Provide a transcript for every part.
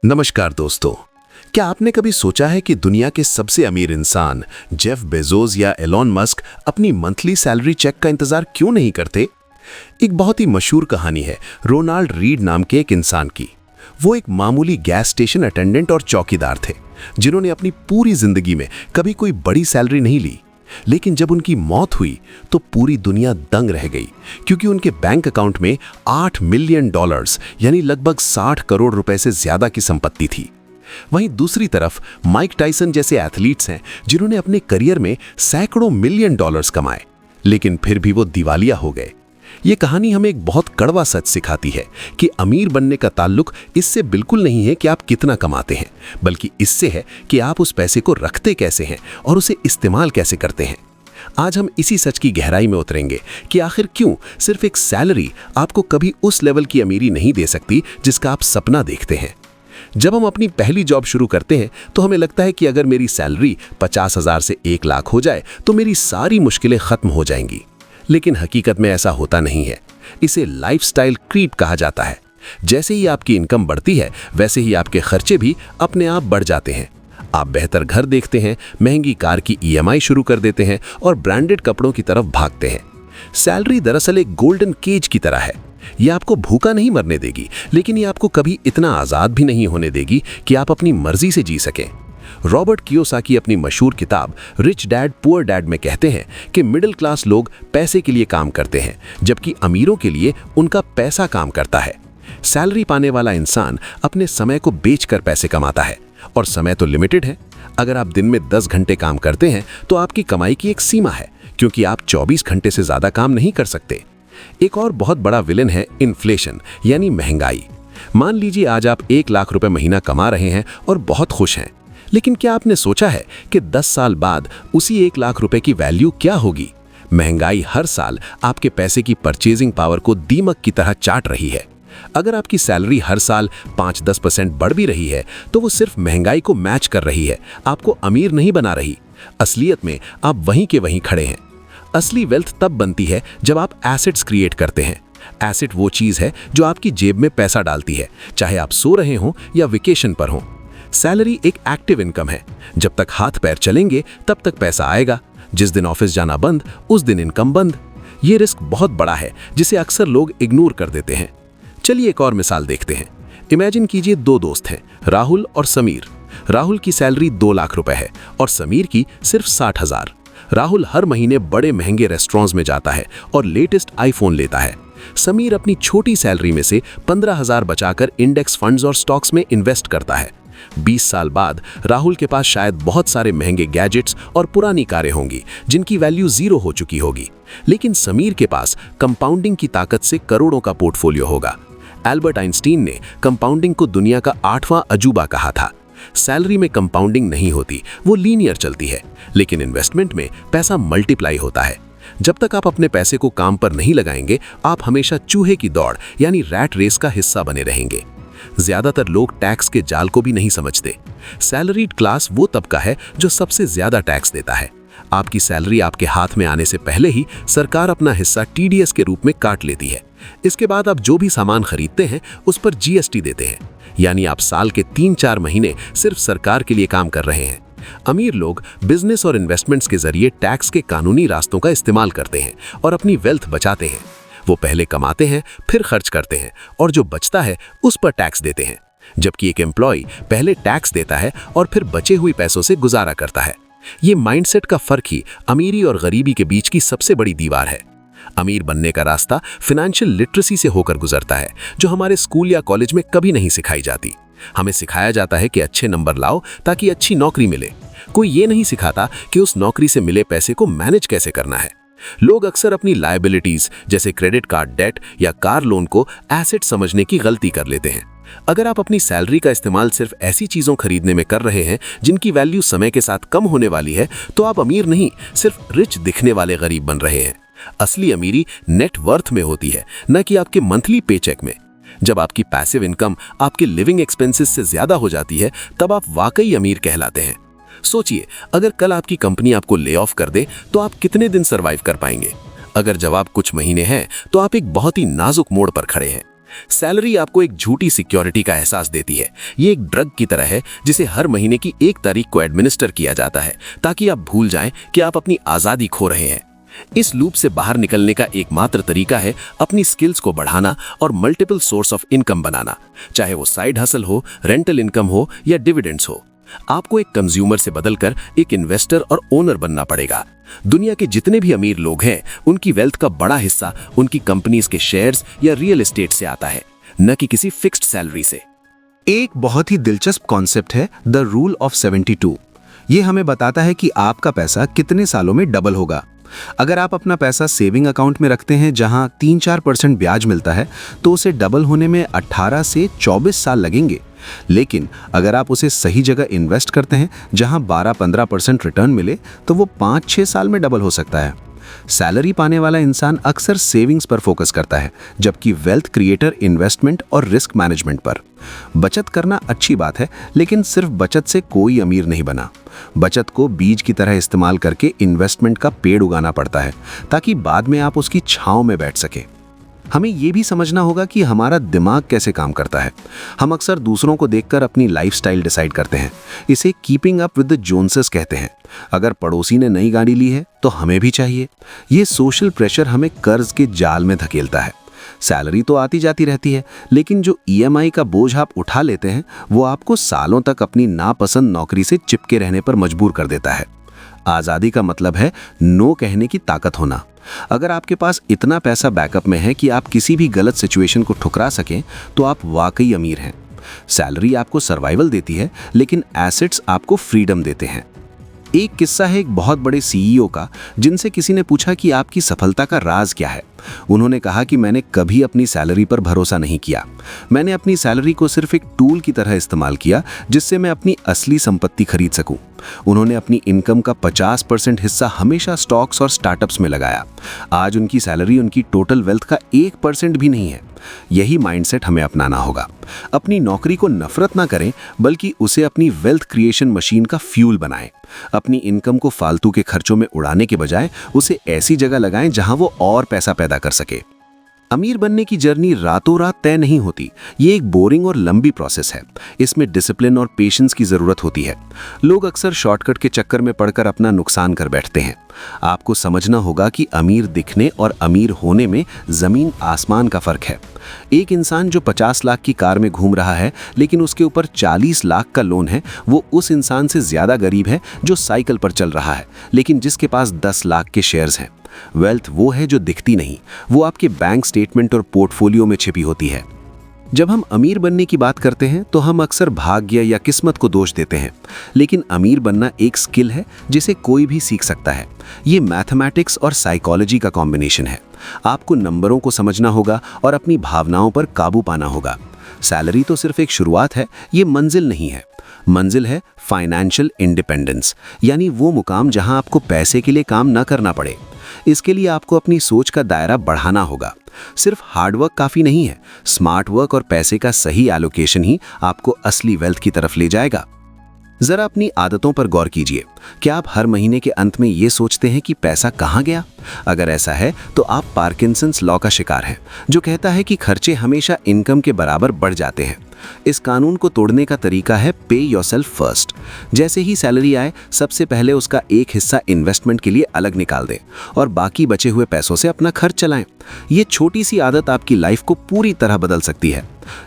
नमस्कार दोस्तों। क्या आपने कभी सोचा है कि दुनिया के सबसे अमीर इंसान जेफ बेजोस या एलॉन मस्क अपनी मंथली सैलरी चेक का इंतजार क्यों नहीं करते? एक बहुत ही मशहूर कहानी है रोनाल्ड रीड नाम के एक इंसान की। वो एक मामूली गैस स्टेशन अटेंडेंट और चौकीदार थे जिन्होंने अपनी पूरी जिंदगी में कभी कोई बड़ी सैलरी नहीं ली। लेकिन जब उनकी मौत हुई तो पूरी दुनिया दंग रह गई, क्योंकि उनके बैंक अकाउंट में $8 मिलियन यानी लगभग 60 करोड़ रुपए से ज्यादा की संपत्ति थी। वहीं दूसरी तरफ माइक टायसन जैसे एथलीट्स हैं जिन्होंने अपने करियर में सैकड़ों मिलियन डॉलर्स कमाए, लेकिन फिर भी वो दिवालिया हो गए। ये कहानी हमें एक बहुत कड़वा सच सिखाती है कि अमीर बनने का ताल्लुक इससे बिल्कुल नहीं है कि आप कितना कमाते हैं, बल्कि इससे है कि आप उस पैसे को रखते कैसे हैं और उसे इस्तेमाल कैसे करते हैं। आज हम इसी सच की गहराई में उतरेंगे कि आखिर क्यों सिर्फ एक सैलरी आपको कभी उस लेवल की अमीरी नहीं दे सकती जिसका आप सपना देखते हैं। जब हम अपनी पहली जॉब शुरू करते हैं तो हमें लगता है कि अगर मेरी सैलरी 50,000 से 1 लाख हो जाए तो मेरी सारी मुश्किलें खत्म हो जाएंगी। लेकिन हकीकत में ऐसा होता नहीं है। इसे लाइफस्टाइल क्रीप कहा जाता है। जैसे ही आपकी इनकम बढ़ती है वैसे ही आपके खर्चे भी अपने आप बढ़ जाते हैं। आप बेहतर घर देखते हैं, महंगी कार की EMI शुरू कर देते हैं और ब्रांडेड कपड़ों की तरफ भागते हैं। सैलरी दरअसल एक गोल्डन केज की तरह है। यह आपको भूखा नहीं मरने देगी, लेकिन ये आपको कभी इतना आज़ाद भी नहीं होने देगी कि आप अपनी मर्जी से जी सकें। रॉबर्ट कियोसाकी अपनी मशहूर किताब रिच डैड पुअर डैड में कहते हैं कि मिडिल क्लास लोग पैसे के लिए काम करते हैं, जबकि अमीरों के लिए उनका पैसा काम करता है। सैलरी पाने वाला इंसान अपने समय को बेचकर पैसे कमाता है, और समय तो लिमिटेड है। अगर आप दिन में 10 घंटे काम करते हैं तो आपकी कमाई की एक सीमा है, क्योंकि आप 24 घंटे से ज़्यादा काम नहीं कर सकते। एक और बहुत बड़ा विलेन है इन्फ्लेशन, यानी महंगाई। मान लीजिए आज आप 1 लाख रुपए महीना कमा रहे हैं और बहुत खुश हैं, लेकिन क्या आपने सोचा है कि 10 साल बाद उसी 1 लाख रुपए की वैल्यू क्या होगी? महंगाई हर साल आपके पैसे की परचेजिंग पावर को दीमक की तरह चाट रही है। अगर आपकी सैलरी हर साल 5-10% बढ़ भी रही है तो वो सिर्फ महंगाई को मैच कर रही है, आपको अमीर नहीं बना रही। असलियत में आप वहीं के वहीं खड़े हैं। असली वेल्थ तब बनती है जब आप एसेट्स क्रिएट करते हैं। एसेट वो चीज़ है जो आपकी जेब में पैसा डालती है, चाहे आप सो रहे हों या वेकेशन पर हों। सैलरी एक एक्टिव इनकम है। जब तक हाथ पैर चलेंगे तब तक पैसा आएगा। जिस दिन ऑफिस जाना बंद उस दिन इनकम बंद। ये रिस्क बहुत बड़ा है जिसे अक्सर लोग इग्नोर कर देते हैं। चलिए एक और मिसाल देखते हैं। इमेजिन कीजिए 2 दोस्त हैं, राहुल और समीर। राहुल की सैलरी 2 लाख रुपए है और समीर की सिर्फ 60,000। राहुल हर महीने बड़े महंगे रेस्टोरेंट्स में जाता है और लेटेस्ट आईफोन लेता है। समीर अपनी छोटी सैलरी में से 15,000 बचाकर इंडेक्स फंड्स और स्टॉक्स में इन्वेस्ट करता है। 20 साल बाद राहुल के पास शायद बहुत सारे महंगे गैजेट्स और पुरानी कारें होंगी जिनकी वैल्यू 0 हो चुकी होगी, लेकिन समीर के पास कंपाउंडिंग की ताकत से करोड़ों का पोर्टफोलियो होगा। एल्बर्ट आइंस्टीन ने कंपाउंडिंग को दुनिया का 8वां अजूबा कहा था। सैलरी में कंपाउंडिंग नहीं होती, वो लीनियर चलती है, लेकिन इन्वेस्टमेंट में पैसा मल्टीप्लाई होता है। जब तक आप अपने पैसे को काम पर नहीं लगाएंगे, आप हमेशा चूहे की दौड़ यानी रैट रेस का हिस्सा बने रहेंगे। ज्यादातर लोग टैक्स के जाल को भी नहीं समझते। सैलरीड क्लास वो तबका है जो सबसे ज्यादा टैक्स देता है। आपकी सैलरी आपके हाथ में आने से पहले ही सरकार अपना हिस्सा TDS के रूप में काट लेती है। इसके बाद आप जो भी सामान खरीदते हैं उस पर GST देते हैं, यानी आप साल के 3-4 महीने सिर्फ सरकार के लिए काम कर रहे हैं। अमीर लोग बिजनेस और इन्वेस्टमेंट्स के जरिए टैक्स के कानूनी रास्तों का इस्तेमाल करते हैं और अपनी वेल्थ बचाते हैं। वो पहले कमाते हैं, फिर खर्च करते हैं और जो बचता है उस पर टैक्स देते हैं, जबकि एक एम्प्लॉय पहले टैक्स देता है और फिर बचे हुए पैसों से गुजारा करता है। ये माइंडसेट का फर्क ही अमीरी और गरीबी के बीच की सबसे बड़ी दीवार है। अमीर बनने का रास्ता फाइनेंशियल लिटरेसी से होकर गुजरता है, जो हमारे स्कूल या कॉलेज में कभी नहीं सिखाई जाती। हमें सिखाया जाता है कि अच्छे नंबर लाओ ताकि अच्छी नौकरी मिले। कोई ये नहीं सिखाता कि उस नौकरी से मिले पैसे को मैनेज कैसे करना है। लोग अक्सर अपनी लायबिलिटीज जैसे क्रेडिट कार्ड डेट या कार लोन को एसेट समझने की गलती कर लेते हैं। अगर आप अपनी सैलरी का इस्तेमाल सिर्फ ऐसी चीजों खरीदने में कर रहे हैं जिनकी वैल्यू समय के साथ कम होने वाली है, तो आप अमीर नहीं, सिर्फ रिच दिखने वाले गरीब बन रहे हैं। असली अमीरी नेट वर्थ में होती है, न कि आपके मंथली पेचेक में। जब आपकी पैसिव इनकम आपके लिविंग एक्सपेंसेस से ज्यादा हो जाती है, तब आप वाकई अमीर कहलाते हैं। सोचिए, अगर कल आपकी कंपनी आपको ले ऑफ कर दे तो आप कितने दिन सरवाइव कर पाएंगे? अगर जवाब कुछ महीने हैं तो आप एक बहुत ही नाजुक मोड़ पर खड़े हैं। सैलरी आपको एक झूठी सिक्योरिटी का एहसास देती है। ये एक ड्रग की तरह है जिसे हर महीने की 1 तारीख को एडमिनिस्टर किया जाता है ताकि आप भूल जाएं कि आप अपनी आजादी खो रहे हैं। इस लूप से बाहर निकलने का एकमात्र तरीका है अपनी स्किल्स को बढ़ाना और मल्टीपल सोर्स ऑफ इनकम बनाना, चाहे वो साइड हसल हो, रेंटल इनकम हो या डिविडेंड्स हो। आपको एक कंज्यूमर से बदलकर एक इन्वेस्टर और ओनर बनना पड़ेगा। दुनिया के जितने भी अमीर लोग हैं, उनकी वेल्थ का बड़ा हिस्सा उनकी कंपनीज के शेयर्स या रियल एस्टेट से आता है, न कि किसी फिक्स्ड सैलरी से। एक बहुत ही दिलचस्प कॉन्सेप्ट है द रूल ऑफ 72। ये हमें बताता है कि आपका पैसा कितने सालों में डबल होगा। अगर आप अपना पैसा सेविंग अकाउंट में रखते हैं जहां 3-4% ब्याज मिलता है, तो उसे डबल होने में 18 से 24 साल लगेंगे। लेकिन अगर आप उसे सही जगह इन्वेस्ट करते हैं जहां 12-15% रिटर्न मिले, तो वो 5-6 साल में डबल हो सकता है। सैलरी पाने वाला इंसान अक्सर सेविंग्स पर फोकस करता है, जबकि वेल्थ क्रिएटर इन्वेस्टमेंट और रिस्क मैनेजमेंट पर। बचत करना अच्छी बात है, लेकिन सिर्फ बचत से कोई अमीर नहीं बना। बचत को बीज की तरह इस्तेमाल करके इन्वेस्टमेंट का पेड़ उगाना पड़ता है, ताकि बाद में आप उसकी छांव में बैठ सके। हमें यह भी समझना होगा कि हमारा दिमाग कैसे काम करता है। हम अक्सर दूसरों को देखकर अपनी लाइफस्टाइल डिसाइड करते हैं। इसे कीपिंग अप विद द जोन्सेस कहते हैं। अगर पड़ोसी ने नई गाड़ी ली है तो हमें भी चाहिए। ये सोशल प्रेशर हमें कर्ज के जाल में धकेलता है। सैलरी तो आती जाती रहती है, लेकिन जो ईएमआई का बोझ आप उठा लेते हैं, वो आपको सालों तक अपनी नापसंद नौकरी से चिपके रहने पर मजबूर कर देता है। आज़ादी का मतलब है नो कहने की ताकत होना। अगर आपके पास इतना पैसा बैकअप में है कि आप किसी भी गलत सिचुएशन को ठुकरा सकें, तो आप वाकई अमीर हैं। सैलरी आपको सर्वाइवल देती है, लेकिन एसेट्स आपको फ्रीडम देते हैं। एक किस्सा है एक बहुत बड़े सीईओ का, जिनसे किसी ने पूछा कि आपकी सफलता का राज क्या है। उन्होंने कहा कि मैंने कभी अपनी सैलरी पर भरोसा नहीं किया। मैंने अपनी सैलरी को सिर्फ एक टूल की तरह इस्तेमाल किया, जिससे मैं अपनी असली संपत्ति खरीद सकूं। उन्होंने अपनी इनकम का 50% हिस्सा हमेशा स्टॉक्स और स्टार्टअप्स में लगाया। आज उनकी सैलरी उनकी टोटल वेल्थ का 1% भी नहीं है। यही माइंडसेट हमें अपनाना होगा। अपनी नौकरी को नफरत ना करें, बल्कि उसे अपनी वेल्थ क्रिएशन मशीन का फ्यूल बनाएं। अपनी इनकम को फालतू के खर्चों में उड़ाने के बजाय उसे ऐसी जगह लगाएं जहां वो और पैसा पैदा कर सके। अमीर बनने की जर्नी रातों रात तय नहीं होती। ये एक बोरिंग और लंबी प्रोसेस है। इसमें डिसिप्लिन और पेशेंस की जरूरत होती है। लोग अक्सर शॉर्टकट के चक्कर में पड़कर अपना नुकसान कर बैठते हैं। आपको समझना होगा कि अमीर दिखने और अमीर होने में जमीन आसमान का फर्क है। एक इंसान जो 50 लाख की कार में घूम रहा है, लेकिन उसके ऊपर 40 लाख का लोन है, वो उस इंसान से ज्यादा गरीब है जो साइकिल पर चल रहा है, लेकिन जिसके पास 10 लाख के शेयर्स हैं। वेल्थ वो है जो दिखती नहीं, वो आपके बैंक स्टेटमेंट और पोर्टफोलियो में छिपी होती है। जब हम अमीर बनने की बात करते हैं, तो हम अक्सर भाग्य या किस्मत को दोष देते हैं, लेकिन अमीर बनना एक स्किल है जिसे कोई भी सीख सकता है। ये मैथमेटिक्स और साइकोलॉजी का कॉम्बिनेशन है। आपको नंबरों को समझना होगा और अपनी भावनाओं पर काबू पाना होगा। सैलरी तो सिर्फ एक शुरुआत है, ये मंजिल नहीं है। मंजिल है फाइनेंशियल इंडिपेंडेंस, यानी वो मुकाम जहां आपको पैसे के लिए काम न करना पड़े। इसके लिए आपको अपनी सोच का दायरा बढ़ाना होगा। सिर्फ हार्डवर्क काफ़ी नहीं है। स्मार्ट वर्क और पैसे का सही एलोकेशन ही आपको असली वेल्थ की तरफ ले जाएगा। जरा अपनी आदतों पर गौर कीजिए। क्या आप हर महीने के अंत में ये सोचते हैं कि पैसा कहाँ गया? अगर ऐसा है, तो आप पार्किंसंस लॉ का शिकार हैं, जो कहता है कि खर्चे हमेशा इनकम के बराबर बढ़ जाते हैं। इस कानून को तोड़ने का तरीका है पे योरसेल्फ फर्स्ट। जैसे ही सैलरी आए, सबसे पहले उसका एक हिस्सा इन्वेस्टमेंट के लिए अलग निकाल दें और बाकी बचे हुए पैसों से अपना खर्च चलाएं। ये छोटी सी आदत आपकी लाइफ को पूरी तरह बदल सकती है।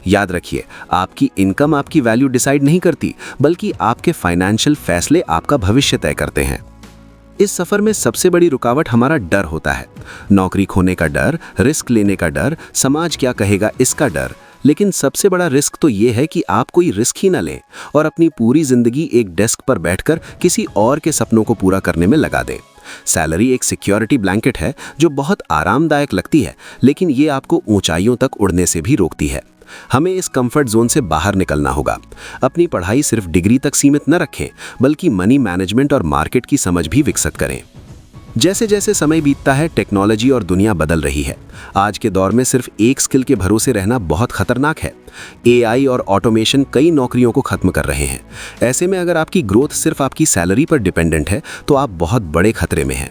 याद रखिए, आपकी इनकम आपकी वैल्यू डिसाइड नहीं करती, बल्कि आपके फाइनेंशियल फैसले आपका भविष्य तय करते हैं। इस सफर में सबसे बड़ी रुकावट हमारा डर होता है। नौकरी खोने का डर, रिस्क लेने का डर, समाज क्या कहेगा इसका डर। लेकिन सबसे बड़ा रिस्क तो ये है कि आप कोई रिस्क ही ना लें और अपनी पूरी जिंदगी एक डेस्क पर बैठकर किसी और के सपनों को पूरा करने में लगा दें। सैलरी एक सिक्योरिटी ब्लैंकेट है जो बहुत आरामदायक लगती है, लेकिन ये आपको ऊंचाइयों तक उड़ने से भी रोकती है। हमें इस कंफर्ट जोन से बाहर निकलना होगा। अपनी पढ़ाई सिर्फ डिग्री तक सीमित न रखें, बल्कि मनी मैनेजमेंट और मार्केट की समझ भी विकसित करें। जैसे जैसे समय बीतता है, टेक्नोलॉजी और दुनिया बदल रही है। आज के दौर में सिर्फ एक स्किल के भरोसे रहना बहुत खतरनाक है। एआई और ऑटोमेशन कई नौकरियों को खत्म कर रहे हैं। ऐसे में अगर आपकी ग्रोथ सिर्फ आपकी सैलरी पर डिपेंडेंट है, तो आप बहुत बड़े खतरे में हैं।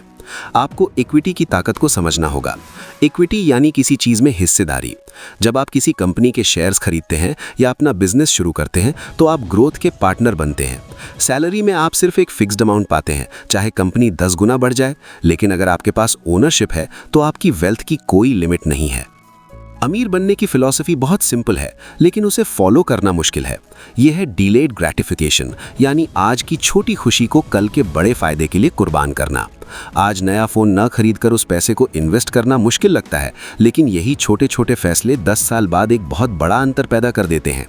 आपको इक्विटी की ताकत को समझना होगा। इक्विटी यानी किसी चीज में हिस्सेदारी। जब आप किसी कंपनी के शेयर्स खरीदते हैं या अपना बिजनेस शुरू करते हैं तो आप ग्रोथ के पार्टनर बनते हैं। सैलरी में आप सिर्फ एक फिक्स्ड अमाउंट पाते हैं, चाहे कंपनी 10 गुना बढ़ जाए, लेकिन अगर आपके पास ओनरशिप है तो आपकी वेल्थ की कोई लिमिट नहीं है। अमीर बनने की फिलॉसफी बहुत सिंपल है, लेकिन उसे फॉलो करना मुश्किल है। यह है डिलेड ग्रेटिफिकेशन, यानी आज की छोटी खुशी को कल के बड़े फायदे के लिए कुर्बान करना। आज नया फोन न खरीदकर उस पैसे को इन्वेस्ट करना मुश्किल लगता है, लेकिन यही छोटे छोटे फैसले 10 साल बाद एक बहुत बड़ा अंतर पैदा कर देते हैं।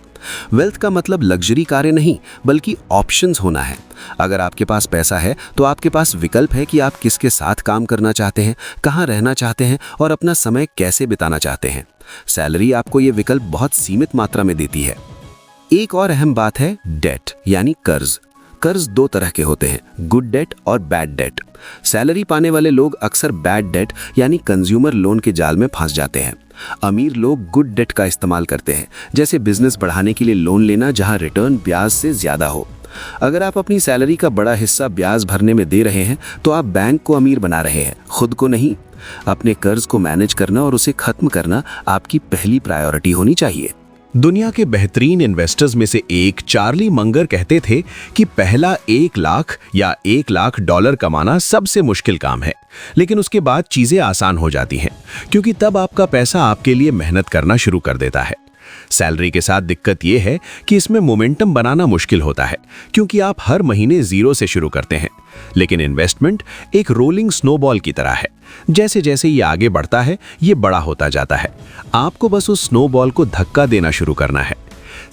वेल्थ का मतलब लग्जरी कारें नहीं, बल्कि ऑप्शंस होना है। अगर आपके पास पैसा है तो आपके पास विकल्प है कि आप किसके साथ काम करना चाहते हैं, कहाँ रहना चाहते हैं और अपना समय कैसे बिताना चाहते हैं। सैलरी आपको ये विकल्प बहुत सीमित मात्रा में देती है। एक और अहम बात है डेट यानी कर्ज। कर्ज 2 तरह के होते हैं, गुड डेट और बैड डेट। सैलरी पाने वाले लोग अक्सर बैड डेट यानी कंज्यूमर लोन के जाल में फंस जाते हैं। अमीर लोग गुड डेट का इस्तेमाल करते हैं, जैसे बिजनेस बढ़ाने के लिए लोन लेना जहां रिटर्न ब्याज से ज्यादा हो। अगर आप अपनी सैलरी का बड़ा हिस्सा ब्याज भरने में दे रहे हैं तो आप बैंक को अमीर बना रहे हैं, खुद को नहीं। अपने कर्ज को मैनेज करना और उसे खत्म करना आपकी पहली प्रायोरिटी होनी चाहिए। दुनिया के बेहतरीन इन्वेस्टर्स में से एक चार्ली मंगर कहते थे कि पहला 1 लाख या $1 लाख कमाना सबसे मुश्किल काम है, लेकिन उसके बाद चीजें आसान हो जाती हैं, क्योंकि तब आपका पैसा आपके लिए मेहनत करना शुरू कर देता है। सैलरी के साथ दिक्कत यह है कि इसमें मोमेंटम बनाना मुश्किल होता है, क्योंकि आप हर महीने 0 से शुरू करते हैं। लेकिन इन्वेस्टमेंट एक रोलिंग स्नोबॉल की तरह है, जैसे जैसे ये आगे बढ़ता है ये बड़ा होता जाता है। आपको बस उस स्नोबॉल को धक्का देना शुरू करना है।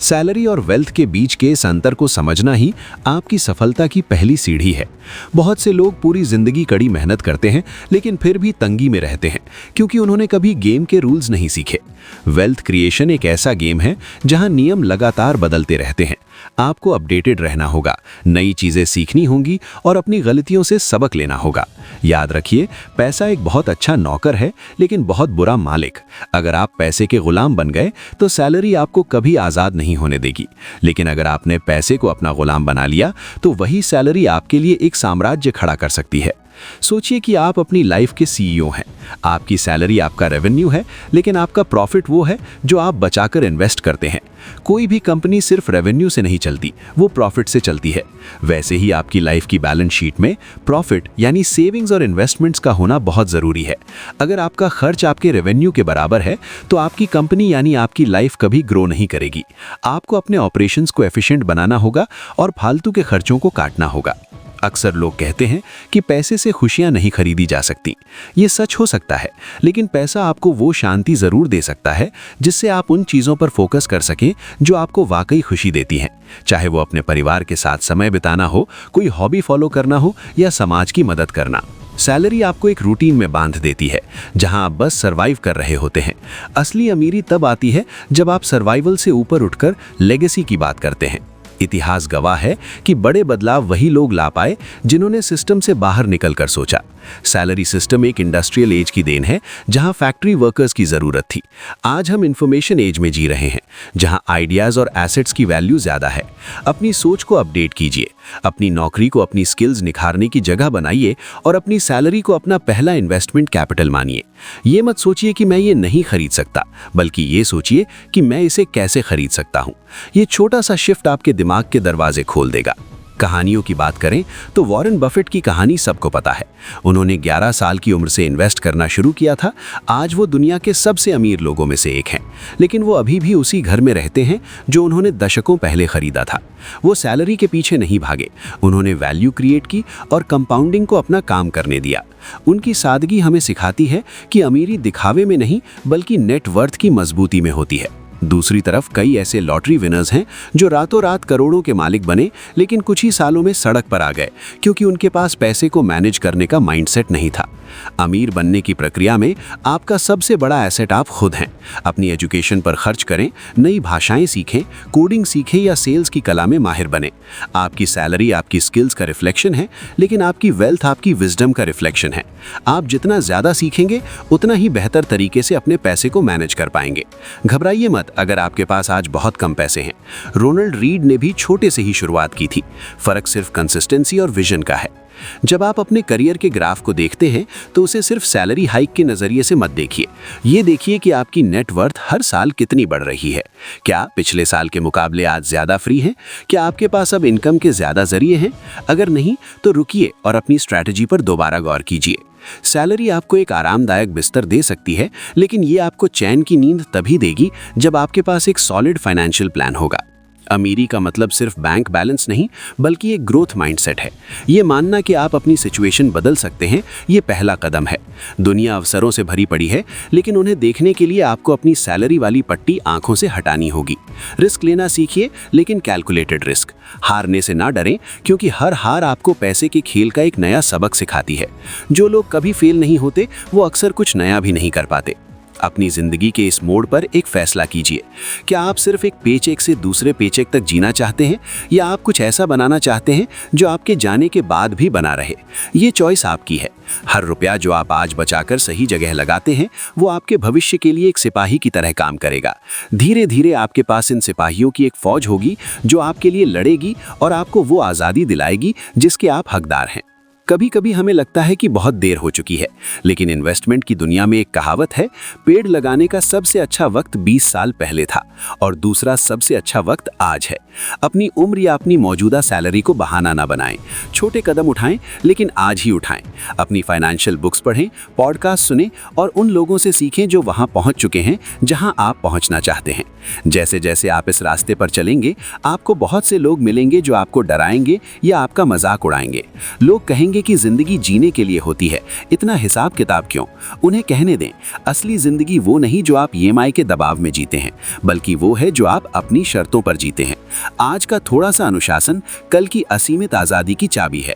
सैलरी और वेल्थ के बीच के इस अंतर को समझना ही आपकी सफलता की पहली सीढ़ी है। बहुत से लोग पूरी जिंदगी कड़ी मेहनत करते हैं, लेकिन फिर भी तंगी में रहते हैं, क्योंकि उन्होंने कभी गेम के रूल्स नहीं सीखे। वेल्थ क्रिएशन एक ऐसा गेम है जहां नियम लगातार बदलते रहते हैं। आपको अपडेटेड रहना होगा, नई चीजें सीखनी होंगी और अपनी गलतियों से सबक लेना होगा। याद रखिए, पैसा एक बहुत अच्छा नौकर है, लेकिन बहुत बुरा मालिक। अगर आप पैसे के गुलाम बन गए तो सैलरी आपको कभी आजाद नहीं होने देगी, लेकिन अगर आपने पैसे को अपना गुलाम बना लिया तो वही सैलरी आपके लिए एक साम्राज्य खड़ा कर सकती है। सोचिए कि आप अपनी लाइफ के सीईओ हैं। आपकी सैलरी आपका रेवेन्यू है, लेकिन आपका प्रॉफिट वो है जो आप बचाकर इन्वेस्ट करते हैं। कोई भी कंपनी सिर्फ रेवेन्यू से नहीं चलती, वो प्रॉफिट से चलती है। वैसे ही आपकी लाइफ की बैलेंस शीट में प्रॉफिट यानी सेविंग्स और इन्वेस्टमेंट्स का होना बहुत जरूरी है। अगर आपका खर्च आपके रेवेन्यू के बराबर है तो आपकी कंपनी यानी आपकी लाइफ कभी ग्रो नहीं करेगी। आपको अपने ऑपरेशंस को एफिशिएंट बनाना होगा और फालतू के खर्चों को काटना होगा। अक्सर लोग कहते हैं कि पैसे से खुशियां नहीं खरीदी जा सकती। ये सच हो सकता है, लेकिन पैसा आपको वो शांति जरूर दे सकता है जिससे आप उन चीजों पर फोकस कर सकें जो आपको वाकई खुशी देती हैं। चाहे वो अपने परिवार के साथ समय बिताना हो, कोई हॉबी फॉलो करना हो या समाज की मदद करना। सैलरी आपको एक रूटीन में बांध देती है, जहां आप बस सरवाइव कर रहे होते हैं। असली अमीरी तब आती है जब आप सर्वाइवल से ऊपर उठकर लेगेसी की बात करते हैं। इतिहास गवाह है कि बड़े बदलाव वही लोग ला पाए जिन्होंने सिस्टम से बाहर निकलकर सोचा। सैलरी सिस्टम एक इंडस्ट्रियल एज की देन है, जहां फैक्ट्री वर्कर्स की जरूरत थी। आज हम इंफॉर्मेशन एज में जी रहे हैं, जहां आइडियाज और एसेट्स की वैल्यू ज्यादा है। अपनी सोच को अपडेट कीजिए, अपनी नौकरी को अपनी स्किल्स निखारने की जगह बनाइए और अपनी सैलरी को अपना पहला इन्वेस्टमेंट कैपिटल मानिए। ये मत सोचिए कि मैं ये नहीं खरीद सकता, बल्कि ये सोचिए कि मैं इसे कैसे खरीद सकता हूँ। ये छोटा सा शिफ्ट आपके दिमाग के दरवाजे खोल देगा। कहानियों की बात करें तो वॉरेन बफेट की कहानी सबको पता है। उन्होंने 11 साल की उम्र से इन्वेस्ट करना शुरू किया था। आज वो दुनिया के सबसे अमीर लोगों में से एक हैं, लेकिन वो अभी भी उसी घर में रहते हैं जो उन्होंने दशकों पहले खरीदा था। वो सैलरी के पीछे नहीं भागे, उन्होंने वैल्यू क्रिएट की और कंपाउंडिंग को अपना काम करने दिया। उनकी सादगी हमें सिखाती है कि अमीरी दिखावे में नहीं, बल्कि नेटवर्थ की मजबूती में होती है। दूसरी तरफ कई ऐसे लॉटरी विनर्स हैं जो रातों रात करोड़ों के मालिक बने, लेकिन कुछ ही सालों में सड़क पर आ गए, क्योंकि उनके पास पैसे को मैनेज करने का माइंडसेट नहीं था। अमीर बनने की प्रक्रिया में आपका सबसे बड़ा एसेट आप खुद हैं। अपनी एजुकेशन पर खर्च करें, नई भाषाएं सीखें, कोडिंग सीखें या सेल्स की कला में माहिर बने। आपकी सैलरी आपकी स्किल्स का रिफ्लेक्शन है, लेकिन आपकी वेल्थ आपकी विजडम का रिफ्लेक्शन है। आप जितना ज्यादा सीखेंगे उतना ही बेहतर तरीके से अपने पैसे को मैनेज कर पाएंगे। घबराइए मत अगर आपके पास आज बहुत कम पैसे हैं। रोनाल्ड रीड ने भी छोटे से ही शुरुआत की थी। फर्क सिर्फ कंसिस्टेंसी और विजन का है। जब आप अपने करियर के ग्राफ को देखते हैं तो उसे सिर्फ सैलरी हाइक के नजरिए से मत देखिए। ये देखिए कि आपकी नेटवर्थ हर साल कितनी बढ़ रही है। क्या पिछले साल के मुकाबले आज ज्यादा फ्री है? क्या आपके पास अब इनकम के ज्यादा जरिए हैं? अगर नहीं तो रुकिए और अपनी स्ट्रैटेजी पर दोबारा गौर कीजिए। सैलरी आपको एक आरामदायक बिस्तर दे सकती है, लेकिन ये आपको चैन की नींद तभी देगी जब आपके पास एक सॉलिड फाइनेंशियल प्लान होगा। अमीरी का मतलब सिर्फ बैंक बैलेंस नहीं, बल्कि एक ग्रोथ माइंडसेट है। ये मानना कि आप अपनी सिचुएशन बदल सकते हैं, ये पहला कदम है। दुनिया अवसरों से भरी पड़ी है, लेकिन उन्हें देखने के लिए आपको अपनी सैलरी वाली पट्टी आंखों से हटानी होगी। रिस्क लेना सीखिए, लेकिन कैलकुलेटेड रिस्क। हारने से ना डरें, क्योंकि हर हार आपको पैसे के खेल का एक नया सबक सिखाती है। जो लोग कभी फेल नहीं होते, वो अक्सर कुछ नया भी नहीं कर पाते। अपनी जिंदगी के इस मोड़ पर एक फैसला कीजिए। क्या आप सिर्फ एक पेचेक से दूसरे पेचेक तक जीना चाहते हैं, या आप कुछ ऐसा बनाना चाहते हैं जो आपके जाने के बाद भी बना रहे? ये चॉइस आपकी है। हर रुपया जो आप आज बचाकर सही जगह लगाते हैं, वो आपके भविष्य के लिए एक सिपाही की तरह काम करेगा। धीरे धीरे आपके पास इन सिपाहियों की एक फौज होगी जो आपके लिए लड़ेगी और आपको वो आज़ादी दिलाएगी जिसके आप हकदार हैं। कभी कभी हमें लगता है कि बहुत देर हो चुकी है, लेकिन इन्वेस्टमेंट की दुनिया में एक कहावत है, पेड़ लगाने का सबसे अच्छा वक्त 20 साल पहले था और दूसरा सबसे अच्छा वक्त आज है। अपनी उम्र या अपनी मौजूदा सैलरी को बहाना ना बनाएं। छोटे कदम उठाएं, लेकिन आज ही उठाएं। अपनी फाइनेंशियल बुक्स पढ़ें, पॉडकास्ट सुनें और उन लोगों से सीखें जो वहां पहुंच चुके हैं जहां आप पहुंचना चाहते हैं। जैसे जैसे आप इस रास्ते पर चलेंगे, आपको बहुत से लोग मिलेंगे जो आपको डराएंगे या आपका मजाक उड़ाएंगे। लोग कहेंगे कि जिंदगी जीने के लिए होती है, इतना हिसाब किताब क्यों? उन्हें कहने दें, असली जिंदगी वो नहीं जो आप ईएमआई के दबाव में जीते हैं, बल्कि वो है जो आप अपनी शर्तों पर जीते हैं। आज का थोड़ा सा अनुशासन कल की असीमित आजादी की चाबी है।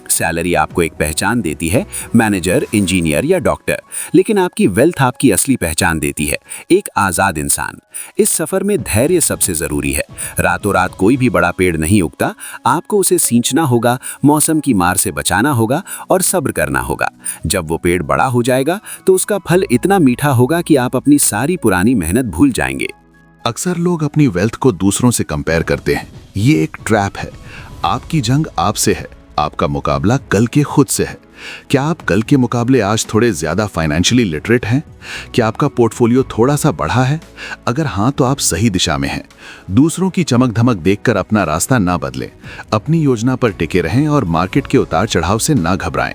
सैलरी आपको एक पहचान देती है, मैनेजर, इंजीनियर या डॉक्टर, लेकिन आपकी वेल्थ आपकी असली पहचान देती है, एक आज़ाद इंसान। इस सफ़र में धैर्य सबसे ज़रूरी है। रातों रात कोई भी बड़ा पेड़ नहीं उगता, आपको उसे सींचना होगा, मौसम की मार से बचाना होगा और सब्र करना होगा। जब वो पेड़ बड़ा हो जाएगा तो उसका फल इतना मीठा होगा कि आप अपनी सारी पुरानी मेहनत भूल जाएंगे। अक्सर लोग अपनी वेल्थ को दूसरों से कंपेयर करते हैं। ये एक ट्रैप है। आपकी जंग आपसे है, आपका मुकाबला कल के खुद से है। क्या आप कल के मुकाबले आज थोड़े ज्यादा फाइनेंशियली लिटरेट हैं? क्या आपका पोर्टफोलियो थोड़ा सा बढ़ा है? अगर हाँ, तो आप सही दिशा में हैं। दूसरों की चमक धमक देखकर अपना रास्ता ना बदलें। अपनी योजना पर टिके रहें और मार्केट के उतार चढ़ाव से ना घबराएं।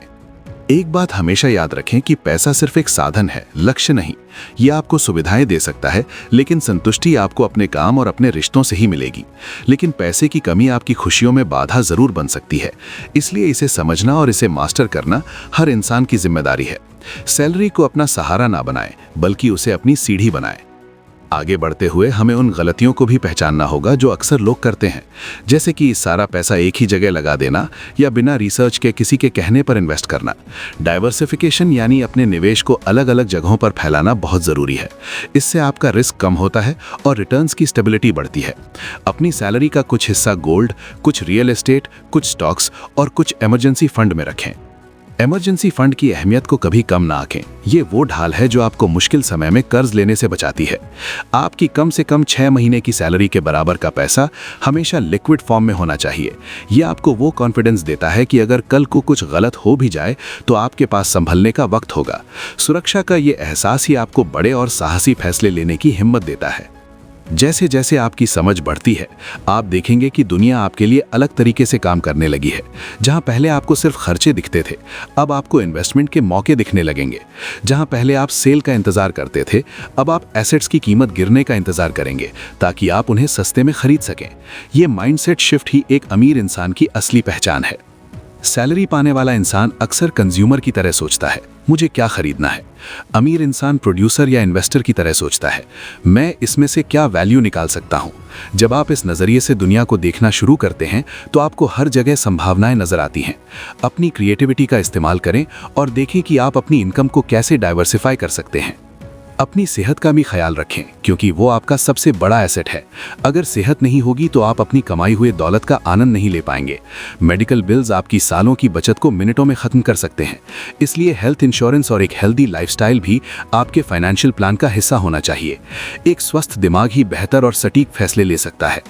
एक बात हमेशा याद रखें कि पैसा सिर्फ एक साधन है, लक्ष्य नहीं। यह आपको सुविधाएं दे सकता है, लेकिन संतुष्टि आपको अपने काम और अपने रिश्तों से ही मिलेगी। लेकिन पैसे की कमी आपकी खुशियों में बाधा जरूर बन सकती है। इसलिए इसे समझना और इसे मास्टर करना हर इंसान की जिम्मेदारी है। सैलरी को अपना सहारा ना बनाएं, बल्कि उसे अपनी सीढ़ी बनाएं। आगे बढ़ते हुए हमें उन गलतियों को भी पहचानना होगा जो अक्सर लोग करते हैं, जैसे कि सारा पैसा एक ही जगह लगा देना या बिना रिसर्च के किसी के कहने पर इन्वेस्ट करना। डाइवर्सिफिकेशन यानी अपने निवेश को अलग अलग जगहों पर फैलाना बहुत ज़रूरी है। इससे आपका रिस्क कम होता है और रिटर्न्स की स्टेबिलिटी बढ़ती है। अपनी सैलरी का कुछ हिस्सा गोल्ड, कुछ रियल एस्टेट, कुछ स्टॉक्स और कुछ इमरजेंसी फंड में रखें। इमरजेंसी फंड की अहमियत को कभी कम ना आंकें। ये वो ढाल है जो आपको मुश्किल समय में कर्ज लेने से बचाती है। आपकी कम से कम 6 महीने की सैलरी के बराबर का पैसा हमेशा लिक्विड फॉर्म में होना चाहिए। यह आपको वो कॉन्फिडेंस देता है कि अगर कल को कुछ गलत हो भी जाए तो आपके पास संभलने का वक्त होगा। सुरक्षा का ये एहसास ही आपको बड़े और साहसी फैसले लेने की हिम्मत देता है। जैसे जैसे आपकी समझ बढ़ती है, आप देखेंगे कि दुनिया आपके लिए अलग तरीके से काम करने लगी है। जहां पहले आपको सिर्फ खर्चे दिखते थे, अब आपको इन्वेस्टमेंट के मौके दिखने लगेंगे। जहां पहले आप सेल का इंतजार करते थे, अब आप एसेट्स की कीमत गिरने का इंतजार करेंगे ताकि आप उन्हें सस्ते में खरीद सकें। ये माइंडसेट शिफ्ट ही एक अमीर इंसान की असली पहचान है। सैलरी पाने वाला इंसान अक्सर कंज्यूमर की तरह सोचता है, मुझे क्या खरीदना है। अमीर इंसान प्रोड्यूसर या इन्वेस्टर की तरह सोचता है, मैं इसमें से क्या वैल्यू निकाल सकता हूं। जब आप इस नज़रिए से दुनिया को देखना शुरू करते हैं तो आपको हर जगह संभावनाएं नजर आती हैं। अपनी क्रिएटिविटी का इस्तेमाल करें और देखें कि आप अपनी इनकम को कैसे डाइवर्सिफाई कर सकते हैं। अपनी सेहत का भी ख्याल रखें, क्योंकि वो आपका सबसे बड़ा एसेट है। अगर सेहत नहीं होगी तो आप अपनी कमाई हुए दौलत का आनंद नहीं ले पाएंगे। मेडिकल बिल्स आपकी सालों की बचत को मिनटों में खत्म कर सकते हैं। इसलिए हेल्थ इंश्योरेंस और एक हेल्दी लाइफस्टाइल भी आपके फाइनेंशियल प्लान का हिस्सा होना चाहिए। एक स्वस्थ दिमाग ही बेहतर और सटीक फैसले ले सकता है।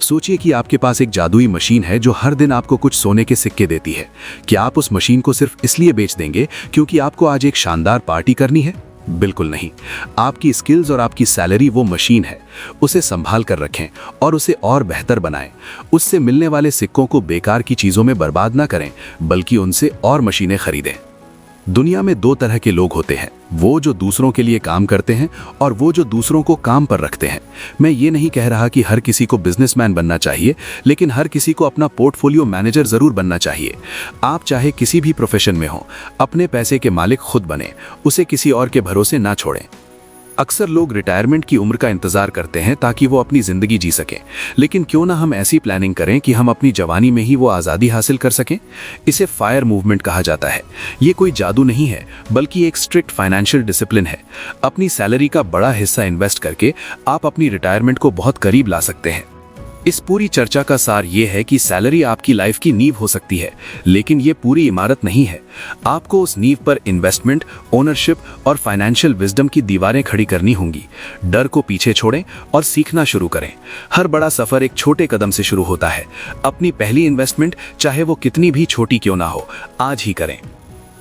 सोचिए कि आपके पास एक जादुई मशीन है जो हर दिन आपको कुछ सोने के सिक्के देती है। क्या आप उस मशीन को सिर्फ इसलिए बेच देंगे क्योंकि आपको आज एक शानदार पार्टी करनी है? बिल्कुल नहीं। आपकी स्किल्स और आपकी सैलरी वो मशीन है। उसे संभाल कर रखें और उसे और बेहतर बनाएं। उससे मिलने वाले सिक्कों को बेकार की चीजों में बर्बाद ना करें, बल्कि उनसे और मशीनें खरीदें। दुनिया में दो तरह के लोग होते हैं, वो जो दूसरों के लिए काम करते हैं और वो जो दूसरों को काम पर रखते हैं। मैं ये नहीं कह रहा कि हर किसी को बिजनेसमैन बनना चाहिए, लेकिन हर किसी को अपना पोर्टफोलियो मैनेजर जरूर बनना चाहिए। आप चाहे किसी भी प्रोफेशन में हो, अपने पैसे के मालिक खुद बने, उसे किसी और के भरोसे ना छोड़ें। अक्सर लोग रिटायरमेंट की उम्र का इंतजार करते हैं ताकि वो अपनी जिंदगी जी सकें, लेकिन क्यों ना हम ऐसी प्लानिंग करें कि हम अपनी जवानी में ही वो आज़ादी हासिल कर सकें। इसे फायर मूवमेंट कहा जाता है। ये कोई जादू नहीं है, बल्कि एक स्ट्रिक्ट फाइनेंशियल डिसिप्लिन है। अपनी सैलरी का बड़ा हिस्सा इन्वेस्ट करके आप अपनी रिटायरमेंट को बहुत करीब ला सकते हैं। इस पूरी चर्चा का सार ये है कि सैलरी आपकी लाइफ की नींव हो सकती है, लेकिन ये पूरी इमारत नहीं है। आपको उस नींव पर इन्वेस्टमेंट, ओनरशिप और फाइनेंशियल विजडम की दीवारें खड़ी करनी होंगी। डर को पीछे छोड़ें और सीखना शुरू करें। हर बड़ा सफर एक छोटे कदम से शुरू होता है। अपनी पहली इन्वेस्टमेंट, चाहे वो कितनी भी छोटी क्यों ना हो, आज ही करें।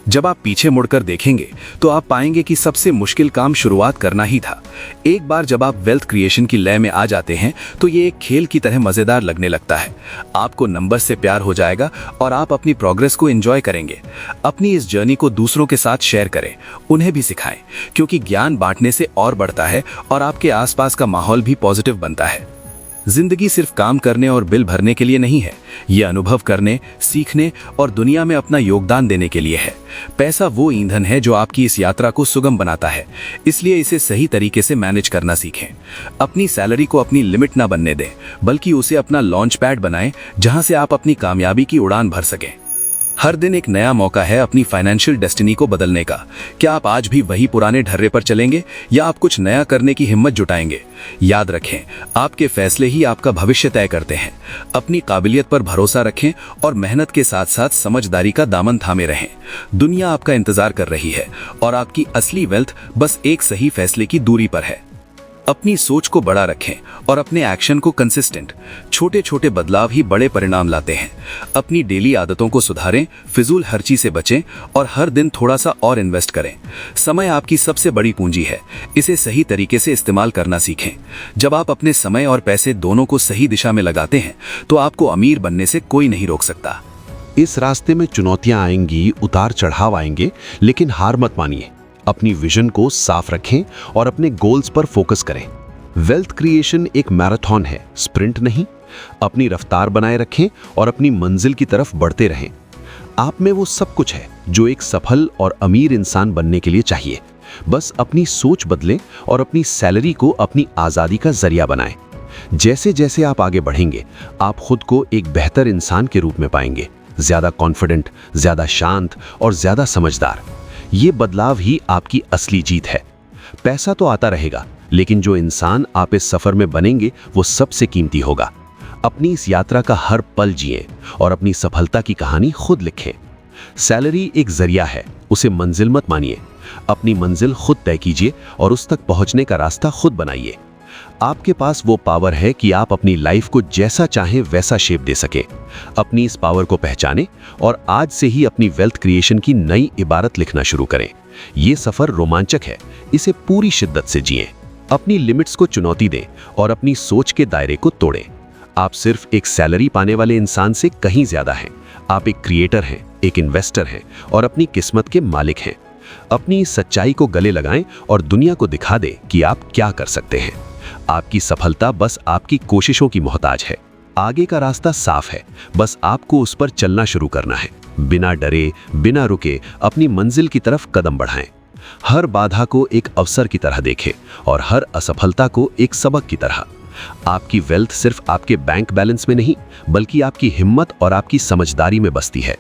जब आप पीछे मुड़कर देखेंगे तो आप पाएंगे कि सबसे मुश्किल काम शुरुआत करना ही था। एक बार जब आप वेल्थ क्रिएशन की लय में आ जाते हैं तो ये एक खेल की तरह मजेदार लगने लगता है। आपको नंबर से प्यार हो जाएगा और आप अपनी प्रोग्रेस को एंजॉय करेंगे। अपनी इस जर्नी को दूसरों के साथ शेयर करें, उन्हें भी सिखाएं, क्योंकि ज्ञान बांटने से और बढ़ता है और आपके आसपास का माहौल भी पॉजिटिव बनता है। जिंदगी सिर्फ काम करने और बिल भरने के लिए नहीं है, ये अनुभव करने, सीखने और दुनिया में अपना योगदान देने के लिए है। पैसा वो ईंधन है जो आपकी इस यात्रा को सुगम बनाता है, इसलिए इसे सही तरीके से मैनेज करना सीखें। अपनी सैलरी को अपनी लिमिट ना बनने दें, बल्कि उसे अपना लॉन्च पैड बनाएं जहां से आप अपनी कामयाबी की उड़ान भर सकें। हर दिन एक नया मौका है अपनी फाइनेंशियल डेस्टिनी को बदलने का। क्या आप आज भी वही पुराने ढर्रे पर चलेंगे या आप कुछ नया करने की हिम्मत जुटाएंगे? याद रखें, आपके फैसले ही आपका भविष्य तय करते हैं। अपनी काबिलियत पर भरोसा रखें और मेहनत के साथ साथ समझदारी का दामन थामे रहें। दुनिया आपका इंतजार कर रही है और आपकी असली वेल्थ बस एक सही फैसले की दूरी पर है। अपनी सोच को बड़ा रखें और अपने एक्शन को कंसिस्टेंट। छोटे छोटे बदलाव ही बड़े परिणाम लाते हैं। अपनी डेली आदतों को सुधारें, फिजूल खर्ची से बचें और हर दिन थोड़ा सा और इन्वेस्ट करें। समय आपकी सबसे बड़ी पूंजी है, इसे सही तरीके से इस्तेमाल करना सीखें। जब आप अपने समय और पैसे दोनों को सही दिशा में लगाते हैं तो आपको अमीर बनने से कोई नहीं रोक सकता। इस रास्ते में चुनौतियां आएंगी, उतार चढ़ाव आएंगे, लेकिन हार मत मानिए। अपनी विजन को साफ रखें और अपने गोल्स पर फोकस करें। वेल्थ क्रिएशन एक मैराथन है, स्प्रिंट नहीं। अपनी रफ्तार बनाए रखें और अपनी मंजिल की तरफ बढ़ते रहें। आप में वो सब कुछ है जो एक सफल और अमीर इंसान बनने के लिए चाहिए। बस अपनी सोच बदलें और अपनी सैलरी को अपनी आज़ादी का जरिया बनाएं। जैसे जैसे आप आगे बढ़ेंगे, आप खुद को एक बेहतर इंसान के रूप में पाएंगे, ज्यादा कॉन्फिडेंट, ज्यादा शांत और ज्यादा समझदार। ये बदलाव ही आपकी असली जीत है। पैसा तो आता रहेगा, लेकिन जो इंसान आप इस सफर में बनेंगे वो सबसे कीमती होगा। अपनी इस यात्रा का हर पल जिए और अपनी सफलता की कहानी खुद लिखें। सैलरी एक जरिया है, उसे मंजिल मत मानिए। अपनी मंजिल खुद तय कीजिए और उस तक पहुंचने का रास्ता खुद बनाइए। आपके पास वो पावर है कि आप अपनी लाइफ को जैसा चाहें वैसा शेप दे सके। अपनी इस पावर को पहचानें और आज से ही अपनी वेल्थ क्रिएशन की नई इबारत लिखना शुरू करें। ये सफर रोमांचक है, इसे पूरी शिद्दत से जिएं। अपनी लिमिट्स को चुनौती दें और अपनी सोच के दायरे को तोड़ें। आप सिर्फ एक सैलरी पाने वाले इंसान से कहीं ज्यादा हैं। आप एक क्रिएटर हैं, एक इन्वेस्टर हैं और अपनी किस्मत के मालिक हैं। अपनी इस सच्चाई को गले लगाएं और दुनिया को दिखा दें कि आप क्या कर सकते हैं। आपकी सफलता बस आपकी कोशिशों की मोहताज है। आगे का रास्ता साफ है, बस आपको उस पर चलना शुरू करना है। बिना डरे, बिना रुके अपनी मंजिल की तरफ कदम बढ़ाएं। हर बाधा को एक अवसर की तरह देखें और हर असफलता को एक सबक की तरह। आपकी वेल्थ सिर्फ आपके बैंक बैलेंस में नहीं, बल्कि आपकी हिम्मत और आपकी समझदारी में बसती है।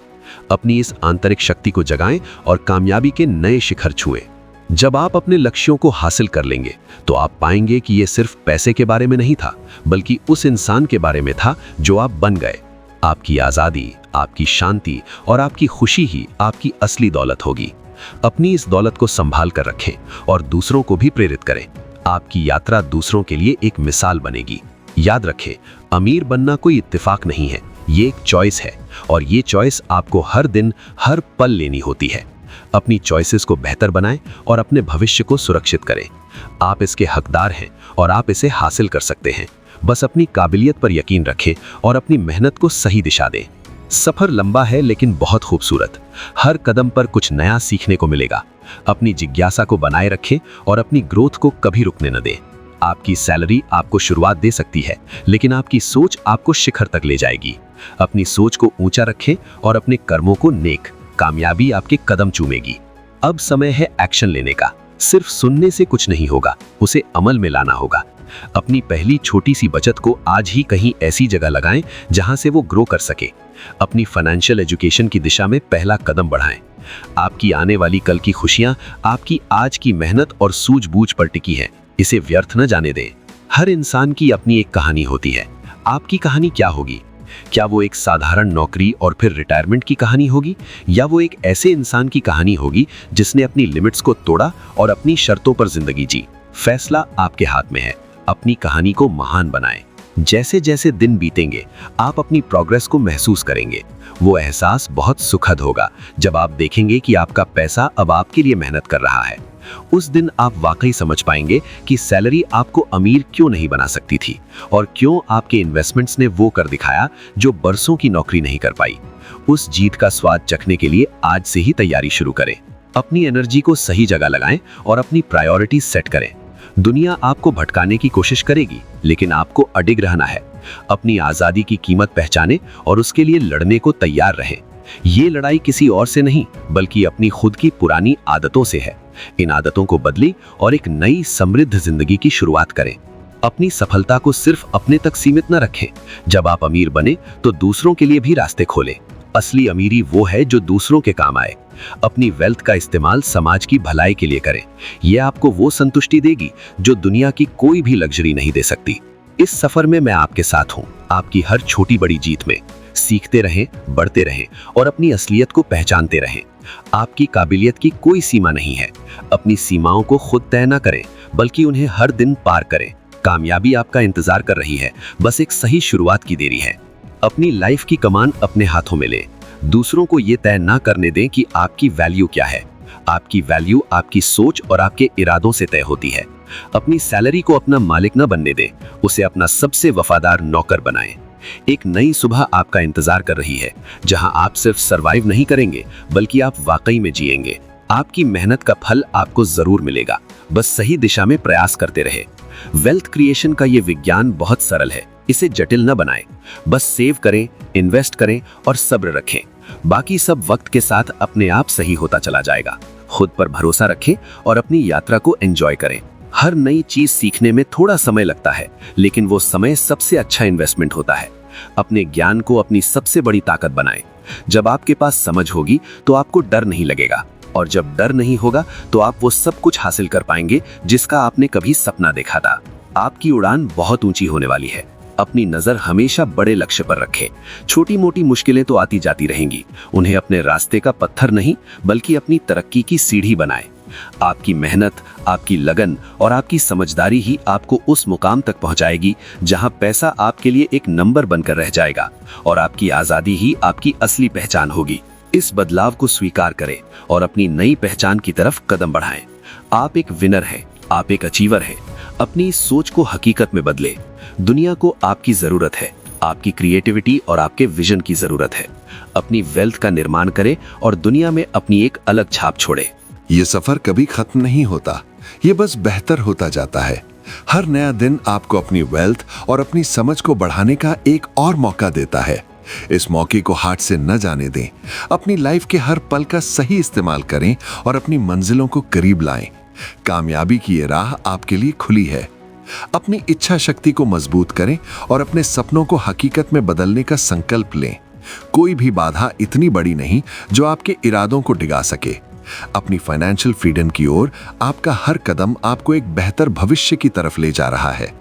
अपनी इस आंतरिक शक्ति को जगाएं और कामयाबी के नए शिखर छुएं। जब आप अपने लक्ष्यों को हासिल कर लेंगे तो आप पाएंगे कि ये सिर्फ पैसे के बारे में नहीं था, बल्कि उस इंसान के बारे में था जो आप बन गए। आपकी आज़ादी, आपकी शांति और आपकी खुशी ही आपकी असली दौलत होगी। अपनी इस दौलत को संभाल कर रखें और दूसरों को भी प्रेरित करें। आपकी यात्रा दूसरों के लिए एक मिसाल बनेगी। याद रखें, अमीर बनना कोई इत्तेफाक नहीं है, ये एक चॉइस है और ये चॉइस आपको हर दिन हर पल लेनी होती है। अपनी चॉइसेस को बेहतर बनाएं और अपने भविष्य को सुरक्षित करें। आप इसके हकदार हैं और आप इसे हासिल कर सकते हैं। बस अपनी काबिलियत पर यकीन रखें और अपनी मेहनत को सही दिशा दें। सफर लंबा है लेकिन बहुत खूबसूरत। हर कदम पर कुछ नया सीखने को मिलेगा। अपनी जिज्ञासा को बनाए रखें और अपनी ग्रोथ को कभी रुकने न दें। आपकी सैलरी आपको शुरुआत दे सकती है, लेकिन आपकी सोच आपको शिखर तक ले जाएगी। अपनी सोच को ऊंचा रखें और अपने कर्मों को नेक। कामयाबी आपके कदम चूमेगी। अब समय है एक्शन लेने का। सिर्फ सुनने से कुछ नहीं होगा, उसे अमल में लाना होगा। अपनी पहली छोटी सी बचत को आज ही कहीं ऐसी जगह लगाएं जहां से वो ग्रो कर सके। अपनी फाइनेंशियल एजुकेशन की दिशा में पहला कदम बढ़ाएं। आपकी आने वाली कल की खुशियां आपकी आज की मेहनत और सूझबूझ पर टिकी है। इसे व्यर्थ न जाने दें। हर इंसान की अपनी एक कहानी होती है। आपकी कहानी क्या होगी? क्या वो एक साधारण नौकरी और फिर रिटायरमेंट की कहानी होगी, या वो एक ऐसे इंसान की कहानी होगी जिसने अपनी लिमिट्स को तोड़ा और अपनी शर्तों पर जिंदगी जी? फैसला आपके हाथ में है। अपनी कहानी को महान बनाएं। जैसे जैसे दिन बीतेंगे आप अपनी प्रोग्रेस को महसूस करेंगे। वो एहसास बहुत सुखद होगा जब आप देखेंगे कि आपका पैसा अब आपके लिए मेहनत कर रहा है। उस दिन आप वाकई समझ पाएंगे कि सैलरी आपको अमीर क्यों नहीं बना सकती थी और क्यों आपके इन्वेस्टमेंट्स ने वो कर दिखाया जो बरसों की नौकरी नहीं कर पाई। उस जीत का स्वाद चखने के लिए आज से ही तैयारी शुरू करें। अपनी एनर्जी को सही जगह लगाएं और अपनी प्रायोरिटीज सेट करें। दुनिया आपको भटकाने की कोशिश करेगी, लेकिन आपको अडिग रहना है। अपनी आजादी की कीमत पहचानें और उसके लिए लड़ने को तैयार रहें। ये लड़ाई किसी और से नहीं, बल्कि अपनी खुद की पुरानी आदतों से है। इन आदतों को बदलें और एक नई समृद्ध जिंदगी की शुरुआत करें। अपनी सफलता को सिर्फ अपने तक सीमित न रखें। जब आप अमीर बने तो दूसरों के लिए भी रास्ते खोलें। असली अमीरी वो है जो दूसरों के काम आए। अपनी वेल्थ का इस्तेमाल समाज की भलाई के लिए करें। यह आपको वो संतुष्टि देगी जो दुनिया की कोई भी लग्जरी नहीं दे सकती। इस सफर में मैं आपके साथ हूँ, आपकी हर छोटी बड़ी जीत में। सीखते रहें, बढ़ते रहें और अपनी असलियत को पहचानते रहें। आपकी काबिलियत की कोई सीमा नहीं है। अपनी सीमाओं को खुद तय न करें, बल्कि उन्हें हर दिन पार करें। कामयाबी आपका इंतजार कर रही है, बस एक सही शुरुआत की देरी है। अपनी लाइफ की कमान अपने हाथों में लें। दूसरों को ये तय ना करने दें कि आपकी वैल्यू क्या है। आपकी वैल्यू आपकी सोच और आपके इरादों से तय होती है। अपनी सैलरी को अपना मालिक न बनने दें, उसे अपना सबसे वफादार नौकर बनाएं। एक नई सुबह आपका इंतजार कर रही है, जहां आप सिर्फ सरवाइव नहीं करेंगे, बल्कि आप वाकई में जिएंगे। आपकी मेहनत का फल आपको जरूर मिलेगा, बस सही दिशा में प्रयास करते रहे। वेल्थ क्रिएशन का ये विज्ञान बहुत सरल है, इसे जटिल न बनाएं। बस सेव करें, इन्वेस्ट करें और सब्र रखें। बाकी सब वक्त के साथ अपने आप सही होता चला जाएगा। खुद पर भरोसा रखें और अपनी यात्रा को एंजॉय करें। हर नई चीज सीखने में थोड़ा समय लगता है, लेकिन वो समय सबसे अच्छा इन्वेस्टमेंट होता है। अपने ज्ञान को अपनी सबसे बड़ी ताकत बनाएं। जब आपके पास समझ होगी तो आपको डर नहीं लगेगा, और जब डर नहीं होगा तो आप वो सब कुछ हासिल कर पाएंगे जिसका आपने कभी सपना देखा था। आपकी उड़ान बहुत ऊंची होने वाली है। अपनी नजर हमेशा बड़े लक्ष्य पर रखें। छोटी मोटी मुश्किलें तो आती जाती रहेंगी, उन्हें अपने रास्ते का पत्थर नहीं, बल्कि अपनी तरक्की की सीढ़ी बनाएं। आपकी मेहनत, आपकी लगन और आपकी समझदारी ही आपको उस मुकाम तक पहुंचाएगी जहां पैसा आपके लिए एक नंबर बनकर रह जाएगा और आपकी आजादी ही आपकी असली पहचान होगी। इस बदलाव को स्वीकार करें और अपनी नई पहचान की तरफ कदम बढ़ाएं। आप एक विनर हैं, आप एक अचीवर हैं। अपनी इस सोच को हकीकत में बदलें। दुनिया को आपकी जरूरत है, आपकी क्रिएटिविटी और आपके विजन की जरूरत है। अपनी वेल्थ का निर्माण करें और दुनिया में अपनी एक अलग छाप छोड़ें। ये सफर कभी खत्म नहीं होता, ये बस बेहतर होता जाता है। हर नया दिन आपको अपनी वेल्थ और अपनी समझ को बढ़ाने का एक और मौका देता है। इस मौके को हाथ से न जाने दें। अपनी लाइफ के हर पल का सही इस्तेमाल करें और अपनी मंजिलों को करीब लाएं। कामयाबी की ये राह आपके लिए खुली है। अपनी इच्छा शक्ति को मजबूत करें और अपने सपनों को हकीकत में बदलने का संकल्प लें। कोई भी बाधा इतनी बड़ी नहीं जो आपके इरादों को डिगा सके। अपनी फाइनेंशियल फ्रीडम की ओर आपका हर कदम आपको एक बेहतर भविष्य की तरफ ले जा रहा है।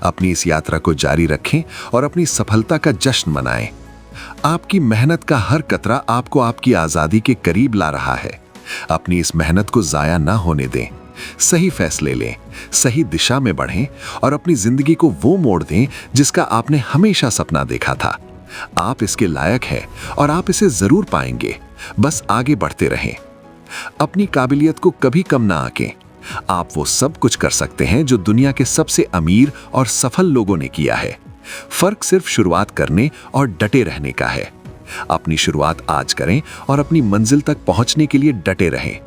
अपनी इस यात्रा को जारी रखें और अपनी सफलता का जश्न मनाएं। आपकी मेहनत का हर कतरा आपको आपकी आजादी के करीब ला रहा है। अपनी इस मेहनत को जाया ना होने दें। सही फैसले लें, सही दिशा में बढ़ें और अपनी जिंदगी को वो मोड़ दें जिसका आपने हमेशा सपना देखा था। आप इसके लायक हैं और आप इसे जरूर पाएंगे। बस आगे बढ़ते रहें। अपनी काबिलियत को कभी कम ना आंकें। आप वो सब कुछ कर सकते हैं जो दुनिया के सबसे अमीर और सफल लोगों ने किया है। फर्क सिर्फ शुरुआत करने और डटे रहने का है। अपनी शुरुआत आज करें और अपनी मंजिल तक पहुंचने के लिए डटे रहें।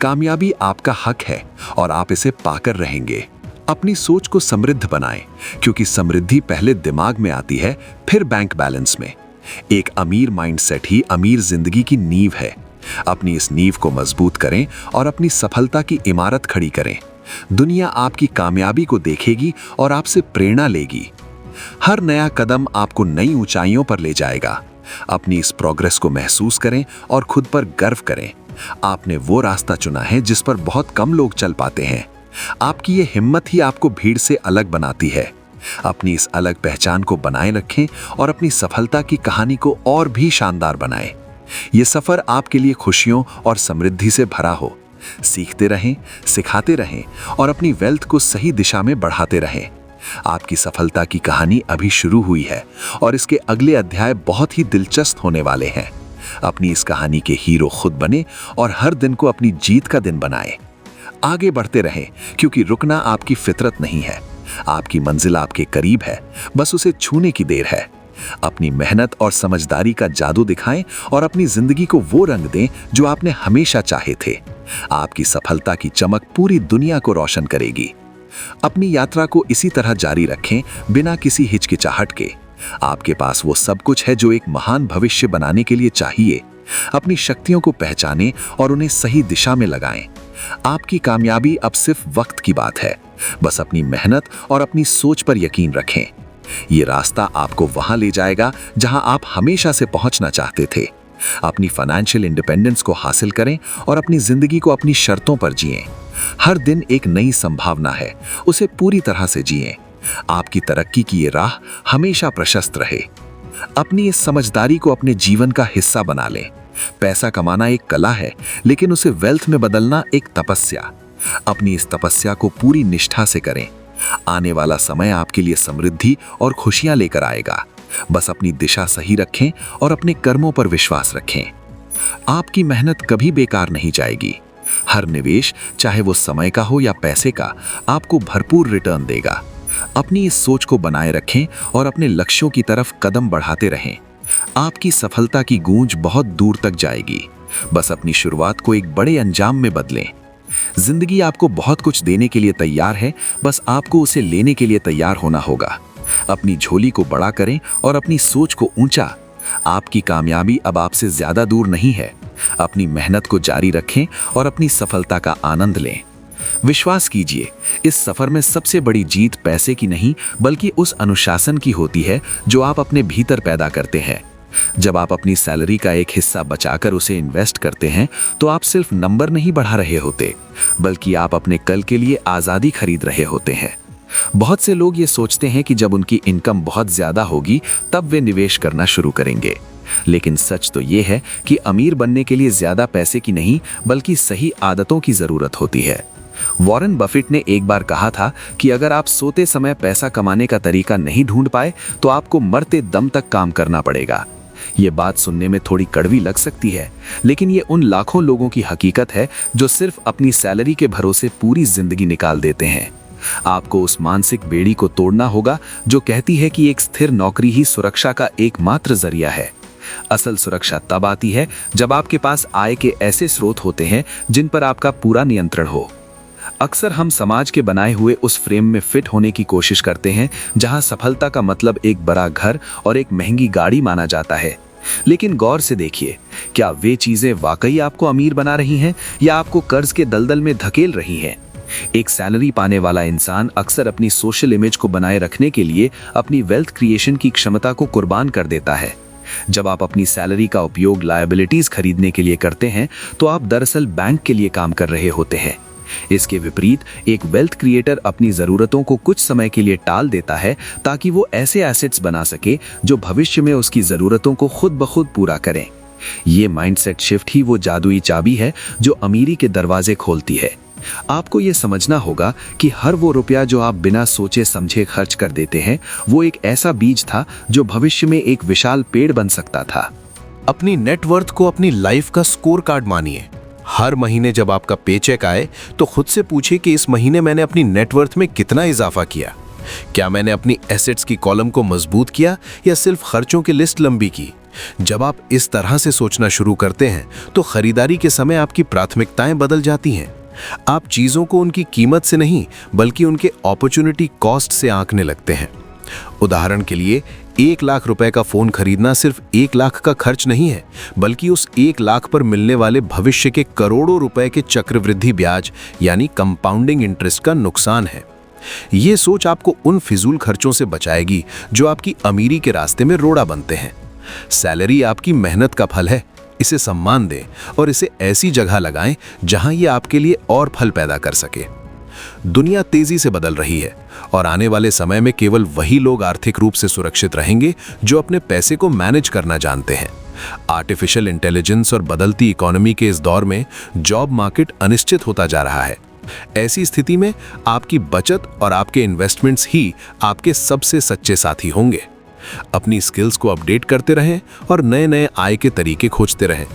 कामयाबी आपका हक है और आप इसे पाकर रहेंगे। अपनी सोच को समृद्ध बनाएं, क्योंकि समृद्धि पहले दिमाग में आती है, फिर बैंक बैलेंस में। एक अमीर माइंडसेट ही अमीर जिंदगी की नींव है। अपनी इस नींव को मजबूत करें और अपनी सफलता की इमारत खड़ी करें। दुनिया आपकी कामयाबी को देखेगी और आपसे प्रेरणा लेगी। हर नया कदम आपको नई ऊंचाइयों पर ले जाएगा। अपनी इस प्रोग्रेस को महसूस करें और खुद पर गर्व करें। आपने वो रास्ता चुना है जिस पर बहुत कम लोग चल पाते हैं। आपकी ये हिम्मत ही आपको भीड़ से अलग बनाती है। अपनी इस अलग पहचान को बनाए रखें और अपनी सफलता की कहानी को और भी शानदार बनाएं। ये सफर आपके लिए खुशियों और समृद्धि से भरा हो। सीखते रहें, सिखाते रहें और अपनी वेल्थ को सही दिशा में बढ़ाते रहें। आपकी सफलता की कहानी अभी शुरू हुई है और इसके अगले अध्याय बहुत ही दिलचस्प होने वाले हैं। अपनी इस कहानी के हीरो खुद बने और हर दिन को अपनी जीत का दिन बनाएं। आगे बढ़ते रहें, क्योंकि रुकना आपकी फितरत नहीं है। आपकी मंजिल आपके करीब है, बस उसे छूने की देर है। अपनी मेहनत और समझदारी का जादू दिखाएं और अपनी जिंदगी को वो रंग दें जो आपने हमेशा चाहे थे। आपकी सफलता की चमक पूरी दुनिया को रोशन करेगी। अपनी यात्रा को इसी तरह जारी रखें, बिना किसी हिचकिचाहट के। आपके पास वो सब कुछ है जो एक महान भविष्य बनाने के लिए चाहिए। अपनी शक्तियों को पहचानें और उन्हें सही दिशा में लगाएं। आपकी कामयाबी अब सिर्फ वक्त की बात है। बस अपनी मेहनत और अपनी सोच पर यकीन रखें। ये रास्ता आपको वहां ले जाएगा जहां आप हमेशा से पहुंचना चाहते थे। अपनी फाइनेंशियल इंडिपेंडेंस को हासिल करें और अपनी जिंदगी को अपनी शर्तों पर जिएं। हर दिन एक नई संभावना है, उसे पूरी तरह से जिएं। आपकी तरक्की की ये राह हमेशा प्रशस्त रहे। अपनी इस समझदारी को अपने जीवन का हिस्सा बना लें। पैसा कमाना एक कला है, लेकिन उसे वेल्थ में बदलना एक तपस्या। अपनी इस तपस्या को पूरी निष्ठा से करें। आने वाला समय आपके लिए समृद्धि और खुशियां लेकर आएगा। बस अपनी दिशा सही रखें और अपने कर्मों पर विश्वास रखें। आपकी मेहनत कभी बेकार नहीं जाएगी। हर निवेश, चाहे वो समय का हो या पैसे का, आपको भरपूर रिटर्न देगा। अपनी इस सोच को बनाए रखें और अपने लक्ष्यों की तरफ कदम बढ़ाते रहें। आपकी सफलता की गूंज बहुत दूर तक जाएगी। बस अपनी शुरुआत को एक बड़े अंजाम में बदलें। जिंदगी आपको बहुत कुछ देने के लिए तैयार है, बस आपको उसे लेने के लिए तैयार होना होगा। अपनी झोली को बड़ा करें और अपनी सोच को ऊंचा। आपकी कामयाबी अब आपसे ज्यादा दूर नहीं है। अपनी मेहनत को जारी रखें और अपनी सफलता का आनंद लें। विश्वास कीजिए, इस सफर में सबसे बड़ी जीत पैसे की नहीं, बल्कि उस अनुशासन की होती है जो आप अपने भीतर पैदा करते हैं। जब आप अपनी सैलरी का एक हिस्सा बचाकर उसे इन्वेस्ट करते हैं, तो आप सिर्फ नंबर नहीं बढ़ा रहे होते, बल्कि आप अपने कल के लिए आज़ादी खरीद रहे होते हैं। बहुत से लोग ये सोचते हैं कि जब उनकी इनकम बहुत ज्यादा होगी तब वे निवेश करना शुरू करेंगे, लेकिन सच तो ये है कि अमीर बनने के लिए ज्यादा पैसे की नहीं, बल्कि सही आदतों की जरूरत होती है। वॉरेन बफेट ने एक बार कहा था कि अगर आप सोते समय पैसा कमाने का तरीका नहीं ढूंढ पाए तो आपको मरते दम तक काम करना पड़ेगा। ये बात सुनने में थोड़ी कड़वी लग सकती है, लेकिन ये उन लाखों लोगों की हकीकत है जो सिर्फ अपनी सैलरी के भरोसे पूरी जिंदगी निकाल देते हैं। आपको उस मानसिक बेड़ी को तोड़ना होगा जो कहती है कि एक स्थिर नौकरी ही सुरक्षा का एकमात्र जरिया है। असल सुरक्षा तब आती है जब आपके पास आय के ऐसे स्रोत होते हैं जिन पर आपका पूरा नियंत्रण हो। अक्सर हम समाज के बनाए हुए उस फ्रेम में फिट होने की कोशिश करते हैं जहां सफलता का मतलब एक बड़ा घर और एक महंगी गाड़ी माना जाता है। लेकिन गौर से देखिए, क्या वे चीजें वाकई आपको अमीर बना रही हैं या आपको कर्ज के दलदल में धकेल रही हैं? एक सैलरी पाने वाला इंसान अक्सर अपनी सोशल इमेज को बनाए रखने के लिए अपनी वेल्थ क्रिएशन की क्षमता को कुर्बान कर देता है। जब आप अपनी सैलरी का उपयोग लायबिलिटीज खरीदने के लिए करते हैं, तो आप दरअसल बैंक के लिए काम कर रहे होते हैं। इसके विपरीत एक वेल्थ क्रिएटर अपनी जरूरतों को कुछ समय के लिए टाल देता है ताकि वो ऐसे एसेट्स बना सके जो भविष्य में उसकी जरूरतों को खुद ब खुद पूरा करें। ये माइंडसेट शिफ्ट ही वो जादुई चाबी है जो अमीरी के दरवाजे खोलती है। आपको ये समझना होगा कि हर वो रुपया जो आप बिना सोचे समझे खर्च कर देते हैं, वो एक ऐसा बीज था जो भविष्य में एक विशाल पेड़ बन सकता था। अपनी नेटवर्थ को अपनी लाइफ का स्कोर कार्ड मानिए। हर महीने जब आपका पेचेक आए तो खुद से पूछिए कि इस महीने मैंने अपनी नेटवर्थ में कितना इजाफा किया। क्या मैंने अपनी एसेट्स की कॉलम को मजबूत किया या सिर्फ खर्चों की लिस्ट लंबी की? जब आप इस तरह से सोचना शुरू करते हैं तो खरीदारी के समय आपकी प्राथमिकताएं बदल जाती हैं। आप चीजों को उनकी कीमत से नहीं बल्कि उनके अपॉर्चुनिटी कॉस्ट से आंकने लगते हैं। उदाहरण के लिए 1 लाख रुपए का फोन खरीदना सिर्फ 1 लाख का खर्च नहीं है, बल्कि उस 1 लाख पर मिलने वाले भविष्य के करोड़ों रुपए के चक्रवृद्धि ब्याज यानी कंपाउंडिंग इंटरेस्ट का नुकसान है। ये सोच आपको उन फिजूल खर्चों से बचाएगी जो आपकी अमीरी के रास्ते में रोड़ा बनते हैं। सैलरी आपकी मेहनत का फल है, इसे सम्मान दें और इसे ऐसी जगह लगाएं जहां ये आपके लिए और फल पैदा कर सके। दुनिया तेजी से बदल रही है और आने वाले समय में केवल वही लोग आर्थिक रूप से सुरक्षित रहेंगे जो अपने पैसे को मैनेज करना जानते हैं। आर्टिफिशियल इंटेलिजेंस और बदलती इकोनॉमी के इस दौर में जॉब मार्केट अनिश्चित होता जा रहा है। ऐसी स्थिति में आपकी बचत और आपके इन्वेस्टमेंट्स ही आपके सबसे सच्चे साथी होंगे। अपनी स्किल्स को अपडेट करते रहें और नए नए आय के तरीके खोजते रहें।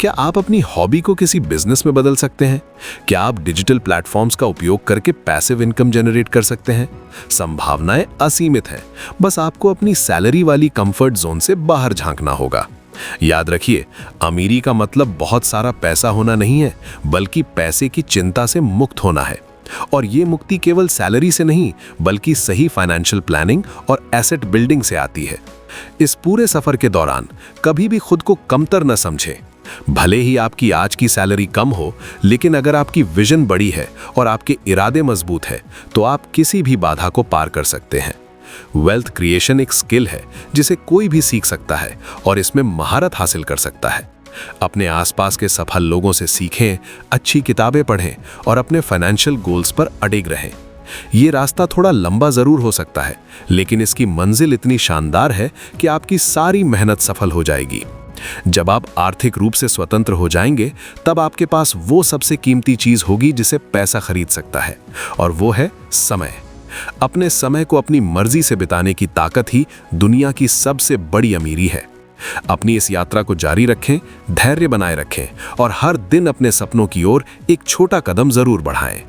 क्या आप अपनी हॉबी को किसी बिजनेस में बदल सकते हैं? क्या आप डिजिटल प्लेटफॉर्म्स का उपयोग करके पैसिव इनकम जनरेट कर सकते हैं? संभावनाएं असीमित हैं, बस आपको अपनी सैलरी वाली कंफर्ट जोन से बाहर झांकना होगा। याद रखिए, अमीरी का मतलब बहुत सारा पैसा होना नहीं है, बल्कि पैसे की चिंता से मुक्त होना है। और ये मुक्ति केवल सैलरी से नहीं बल्कि सही फाइनेंशियल प्लानिंग और एसेट बिल्डिंग से आती है। इस पूरे सफर के दौरान कभी भी खुद को कमतर न समझें। भले ही आपकी आज की सैलरी कम हो, लेकिन अगर आपकी विजन बड़ी है और आपके इरादे मजबूत है तो आप किसी भी बाधा को पार कर सकते हैं। वेल्थ क्रिएशन एक स्किल है जिसे कोई भी सीख सकता है और इसमें महारत हासिल कर सकता है। अपने आसपास के सफल लोगों से सीखें, अच्छी किताबें पढ़ें और अपने फाइनेंशियल गोल्स पर अडिग रहें। ये रास्ता थोड़ा लंबा जरूर हो सकता है, लेकिन इसकी मंजिल इतनी शानदार है कि आपकी सारी मेहनत सफल हो जाएगी। जब आप आर्थिक रूप से स्वतंत्र हो जाएंगे, तब आपके पास वो सबसे कीमती चीज होगी जिसे पैसा खरीद सकता है, और वो है समय। अपने समय को अपनी मर्जी से बिताने की ताकत ही दुनिया की सबसे बड़ी अमीरी है। अपनी इस यात्रा को जारी रखें, धैर्य बनाए रखें और हर दिन अपने सपनों की ओर एक छोटा कदम जरूर बढ़ाएं।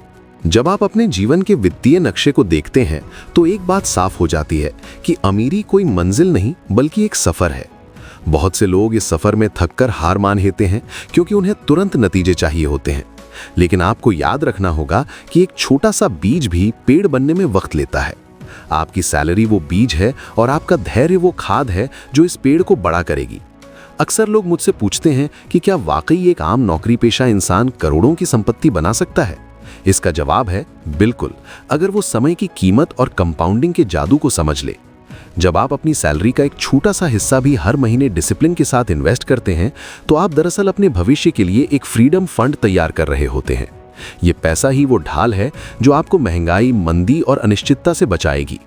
जब आप अपने जीवन के वित्तीय नक्शे को देखते हैं तो एक बात साफ हो जाती है कि अमीरी कोई मंजिल नहीं बल्कि एक सफर है। बहुत से लोग इस सफर में थककर हार मान लेते हैं क्योंकि उन्हें तुरंत नतीजे चाहिए होते हैं। लेकिन आपको याद रखना होगा कि एक छोटा सा बीज भी पेड़ बनने में वक्त लेता है। आपकी सैलरी वो बीज है और आपका धैर्य वो खाद है जो इस पेड़ को बड़ा करेगी। अक्सर लोग मुझसे पूछते हैं कि क्या वाकई एक आम नौकरी पेशा इंसान करोड़ों की संपत्ति बना सकता है? इसका जवाब है बिल्कुल, अगर वो समय की कीमत और कंपाउंडिंग के जादू को समझ ले। जब आप अपनी सैलरी का एक छोटा सा हिस्सा भी हर महीने डिसिप्लिन के साथ इन्वेस्ट करते हैं तो आप दरअसल अपने भविष्य के लिए एक फ्रीडम फंड तैयार कर रहे होते हैं। ये पैसा ही वो ढाल है जो आपको महंगाई, मंदी और अनिश्चितता से बचाएगी।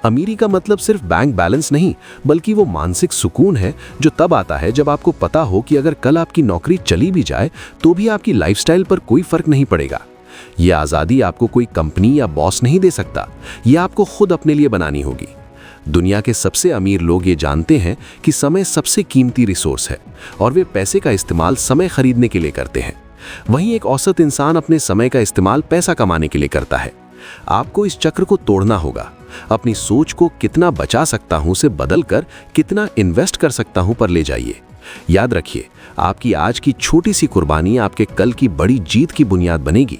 अमीरी का मतलब सिर्फ बैंक बैलेंस नहीं बल्कि वो मानसिक सुकून है जो तब आता है जब आपको पता हो कि अगर कल आपकी नौकरी चली भी जाए तो भी आपकी लाइफस्टाइल पर कोई फर्क नहीं पड़ेगा। ये आज़ादी आपको कोई कंपनी या बॉस नहीं दे सकता, ये आपको खुद अपने लिए बनानी होगी। दुनिया के सबसे अमीर लोग ये जानते हैं कि समय सबसे कीमती रिसोर्स है और वे पैसे का इस्तेमाल समय खरीदने के लिए करते हैं। वहीं एक औसत इंसान अपने समय का इस्तेमाल पैसा कमाने के लिए करता है। आपको इस चक्र को तोड़ना होगा। अपनी सोच को कितना बचा सकता हूं से बदलकर कितना इन्वेस्ट कर सकता हूं पर ले जाइए। याद रखिए, आपकी आज की छोटी सी कुर्बानी आपके कल की बड़ी जीत की बुनियाद बनेगी।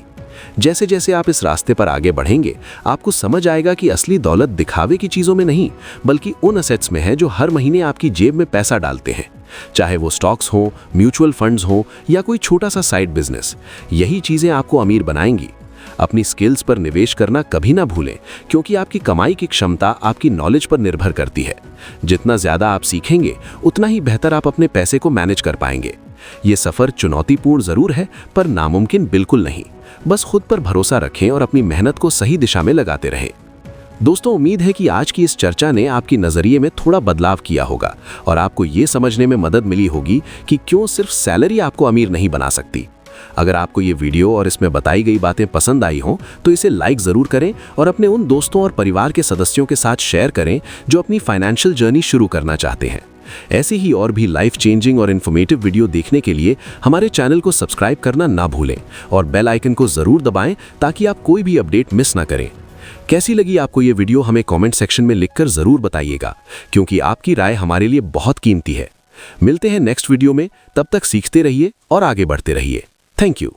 जैसे जैसे आप इस रास्ते पर आगे बढ़ेंगे, आपको समझ आएगा कि असली दौलत दिखावे की चीजों में नहीं बल्कि उन असेट्स में है जो हर महीने आपकी जेब में पैसा डालते हैं। चाहे वो स्टॉक्स हो, म्यूचुअल फंड्स हो या कोई छोटा सा साइड बिजनेस, यही चीजें आपको अमीर बनाएंगी। अपनी स्किल्स पर निवेश करना कभी ना भूलें, क्योंकि आपकी कमाई की क्षमता आपकी नॉलेज पर निर्भर करती है। जितना ज्यादा आप सीखेंगे उतना ही बेहतर आप अपने पैसे को मैनेज कर पाएंगे। ये सफर चुनौतीपूर्ण जरूर है पर नामुमकिन बिल्कुल नहीं। बस खुद पर भरोसा रखें और अपनी मेहनत को सही दिशा में लगाते रहें। दोस्तों, उम्मीद है कि आज की इस चर्चा ने आपकी नजरिए में थोड़ा बदलाव किया होगा और आपको ये समझने में मदद मिली होगी कि क्यों सिर्फ सैलरी आपको अमीर नहीं बना सकती। अगर आपको ये वीडियो और इसमें बताई गई बातें पसंद आई हों तो इसे लाइक ज़रूर करें और अपने उन दोस्तों और परिवार के सदस्यों के साथ शेयर करें जो अपनी फाइनेंशियल जर्नी शुरू करना चाहते हैं। ऐसे ही और भी लाइफ चेंजिंग और इन्फॉर्मेटिव वीडियो देखने के लिए हमारे चैनल को सब्सक्राइब करना ना भूलें और बेल आइकन को ज़रूर दबाएं ताकि आप कोई भी अपडेट मिस ना करें। कैसी लगी आपको ये वीडियो हमें कमेंट सेक्शन में लिखकर ज़रूर बताइएगा, क्योंकि आपकी राय हमारे लिए बहुत कीमती है। मिलते हैं नेक्स्ट वीडियो में, तब तक सीखते रहिए और आगे बढ़ते रहिए। Thank you.